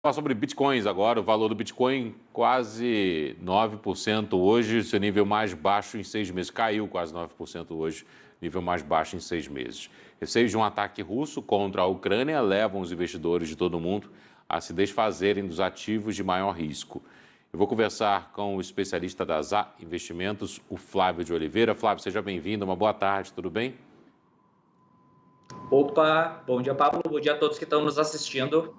Falar sobre bitcoins agora, o valor do Bitcoin quase 9% hoje, seu nível mais baixo em 6 meses. Caiu quase 9% hoje, nível mais baixo em 6 meses. Receios de um ataque russo contra a Ucrânia levam os investidores de todo o mundo a se desfazerem dos ativos de maior risco. Eu vou conversar com o especialista da ZA Investimentos, o Flávio de Oliveira. Flávio, seja bem-vindo, uma boa tarde, tudo bem? Opa, bom dia, Pablo. Bom dia a todos que estão nos assistindo.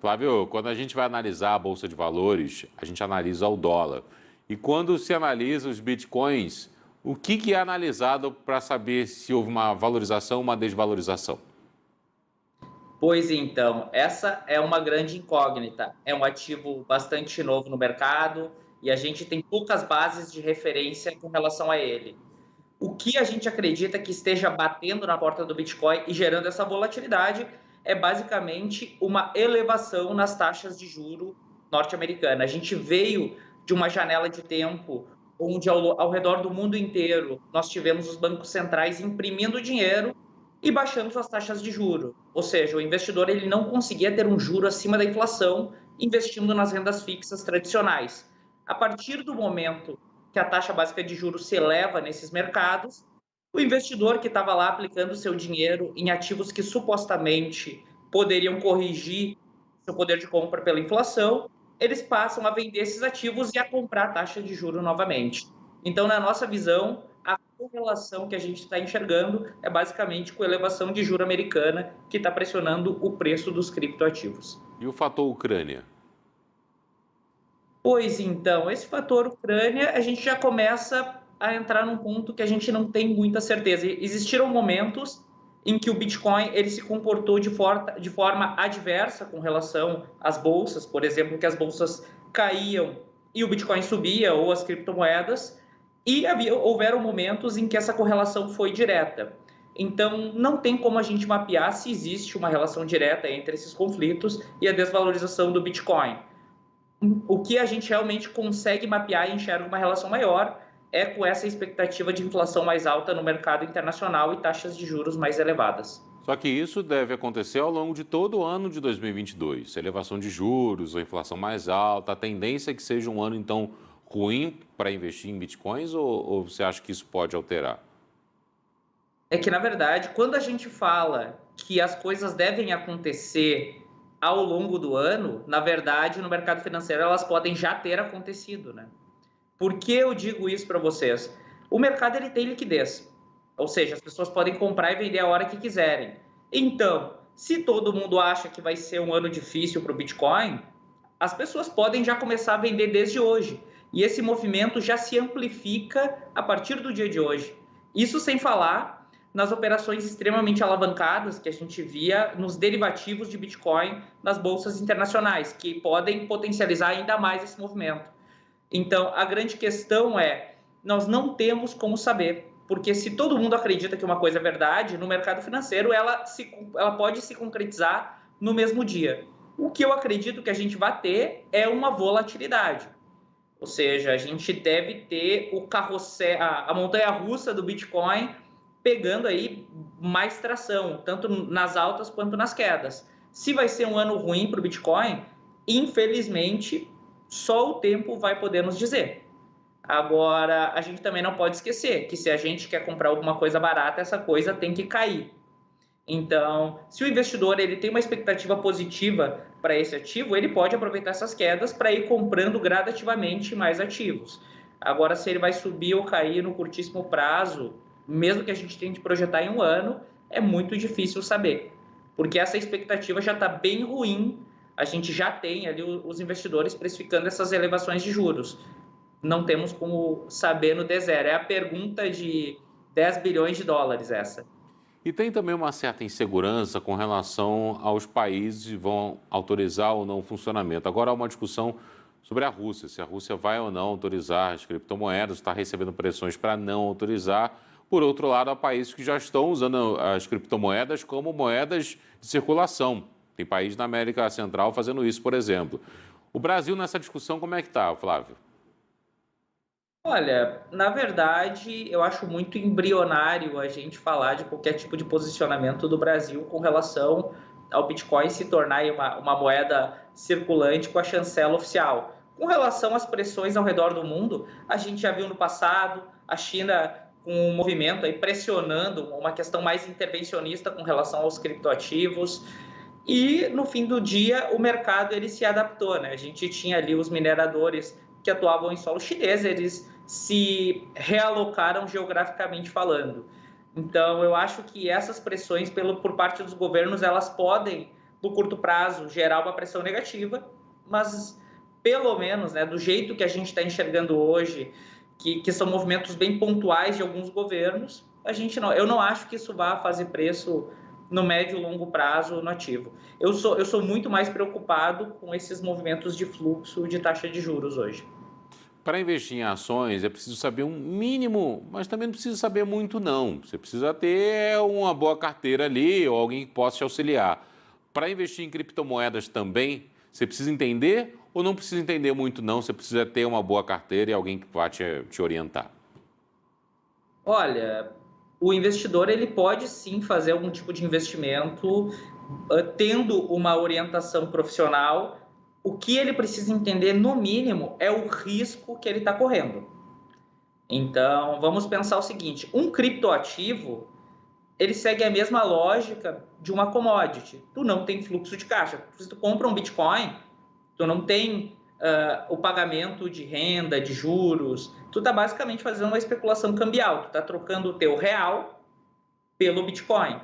Flávio, quando a gente vai analisar a Bolsa de Valores, a gente analisa o dólar. E quando se analisa os bitcoins, o que é analisado para saber se houve uma valorização ou uma desvalorização? Pois então, essa é uma grande incógnita. É um ativo bastante novo no mercado e a gente tem poucas bases de referência com relação a ele. O que a gente acredita que esteja batendo na porta do Bitcoin e gerando essa volatilidade é basicamente uma elevação nas taxas de juro norte-americana. A gente veio de uma janela de tempo onde ao redor do mundo inteiro nós tivemos os bancos centrais imprimindo dinheiro e baixando suas taxas de juro. Ou seja, o investidor ele não conseguia ter um juro acima da inflação investindo nas rendas fixas tradicionais. A partir do momento que a taxa básica de juros se eleva nesses mercados, o investidor que estava lá aplicando seu dinheiro em ativos que supostamente poderiam corrigir seu poder de compra pela inflação, eles passam a vender esses ativos e a comprar a taxa de juro novamente. Então, na nossa visão, a correlação que a gente está enxergando é basicamente com a elevação de juro americana que está pressionando o preço dos criptoativos. E o fator Ucrânia? Pois então, esse fator Ucrânia, a gente já começa a entrar num ponto que a gente não tem muita certeza. Existiram momentos em que o Bitcoin ele se comportou de forma adversa com relação às bolsas, por exemplo, que as bolsas caíam e o Bitcoin subia, ou as criptomoedas, e houveram momentos em que essa correlação foi direta. Então, não tem como a gente mapear se existe uma relação direta entre esses conflitos e a desvalorização do Bitcoin. O que a gente realmente consegue mapear e enxerga uma relação maior é com essa expectativa de inflação mais alta no mercado internacional e taxas de juros mais elevadas. Só que isso deve acontecer ao longo de todo o ano de 2022. Elevação de juros, a inflação mais alta, a tendência é que seja um ano, então, ruim para investir em bitcoins ou você acha que isso pode alterar? É que, na verdade, quando a gente fala que as coisas devem acontecer ao longo do ano, na verdade, no mercado financeiro elas podem já ter acontecido, né? Por que eu digo isso para vocês? O mercado ele tem liquidez, ou seja, as pessoas podem comprar e vender a hora que quiserem. Então, se todo mundo acha que vai ser um ano difícil para o Bitcoin, as pessoas podem já começar a vender desde hoje. E esse movimento já se amplifica a partir do dia de hoje. Isso sem falar nas operações extremamente alavancadas que a gente via nos derivativos de Bitcoin nas bolsas internacionais, que podem potencializar ainda mais esse movimento. Então, a grande questão é, nós não temos como saber, porque se todo mundo acredita que uma coisa é verdade, no mercado financeiro ela pode se concretizar no mesmo dia. O que eu acredito que a gente vai ter é uma volatilidade. Ou seja, a gente deve ter o carrossel, a montanha-russa do Bitcoin pegando aí mais tração, tanto nas altas quanto nas quedas. Se vai ser um ano ruim para o Bitcoin, infelizmente, só o tempo vai poder nos dizer. Agora, a gente também não pode esquecer que se a gente quer comprar alguma coisa barata, essa coisa tem que cair. Então, se o investidor ele tem uma expectativa positiva para esse ativo, ele pode aproveitar essas quedas para ir comprando gradativamente mais ativos. Agora, se ele vai subir ou cair no curtíssimo prazo, mesmo que a gente tente projetar em um ano, é muito difícil saber, porque essa expectativa já está bem ruim. A gente já tem ali os investidores precificando essas elevações de juros. Não temos como saber no D0. É a pergunta de 10 bilhões de dólares essa. E tem também uma certa insegurança com relação aos países que vão autorizar ou não o funcionamento. Agora há uma discussão sobre a Rússia, se a Rússia vai ou não autorizar as criptomoedas, está recebendo pressões para não autorizar. Por outro lado, há países que já estão usando as criptomoedas como moedas de circulação. Tem país na América Central fazendo isso, por exemplo. O Brasil nessa discussão, como é que está, Flávio? Olha, na verdade, eu acho muito embrionário a gente falar de qualquer tipo de posicionamento do Brasil com relação ao Bitcoin se tornar uma moeda circulante com a chancela oficial. Com relação às pressões ao redor do mundo, a gente já viu no passado a China com um movimento aí pressionando uma questão mais intervencionista com relação aos criptoativos. E no fim do dia o mercado ele se adaptou, né? A gente tinha ali os mineradores que atuavam em solo chinês, eles se realocaram geograficamente falando. Então eu acho que essas pressões por parte dos governos elas podem no curto prazo gerar uma pressão negativa, mas pelo menos, né, do jeito que a gente está enxergando hoje, que são movimentos bem pontuais de alguns governos, eu não acho que isso vá fazer preço no médio e longo prazo no ativo. Eu sou muito mais preocupado com esses movimentos de fluxo de taxa de juros hoje. Para investir em ações é preciso saber um mínimo, mas também não precisa saber muito não. Você precisa ter uma boa carteira ali ou alguém que possa te auxiliar. Para investir em criptomoedas também, você precisa entender ou não precisa entender muito não? Você precisa ter uma boa carteira e alguém que vá te orientar. Olha, o investidor ele pode sim fazer algum tipo de investimento tendo uma orientação profissional. O que ele precisa entender, no mínimo, é o risco que ele está correndo. Então, vamos pensar o seguinte: um criptoativo ele segue a mesma lógica de uma commodity. Tu não tem fluxo de caixa. Se tu compra um Bitcoin, tu não tem o pagamento de renda, de juros. Tu está basicamente fazendo uma especulação cambial. Tu está trocando o teu real pelo Bitcoin.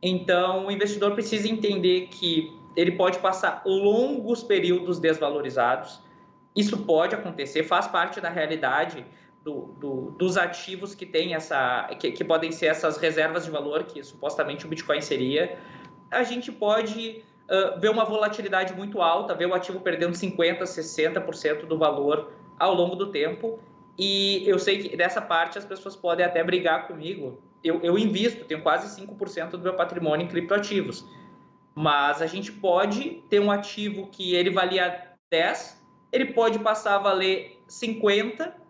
Então, o investidor precisa entender que ele pode passar longos períodos desvalorizados. Isso pode acontecer, faz parte da realidade dos ativos que tem que podem ser essas reservas de valor que supostamente o Bitcoin seria. A gente pode ver uma volatilidade muito alta, ver o ativo perdendo 50%, 60% do valor ao longo do tempo. E eu sei que dessa parte as pessoas podem até brigar comigo. Eu invisto, tenho quase 5% do meu patrimônio em criptoativos. Mas a gente pode ter um ativo que ele valia 10, ele pode passar a valer 50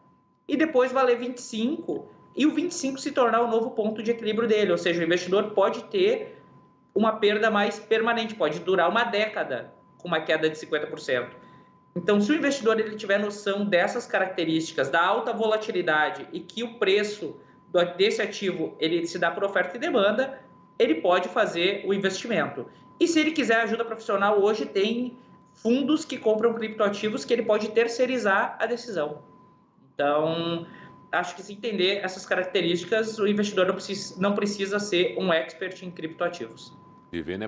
e depois valer 25, e o 25 se tornar o novo ponto de equilíbrio dele. Ou seja, o investidor pode ter uma perda mais permanente, pode durar uma década com uma queda de 50%. Então, se o investidor ele tiver noção dessas características, da alta volatilidade e que o preço desse ativo ele se dá por oferta e demanda, ele pode fazer o investimento. E se ele quiser ajuda profissional, hoje tem fundos que compram criptoativos que ele pode terceirizar a decisão. Então, acho que se entender essas características, o investidor não precisa ser um expert em criptoativos. Viver, né?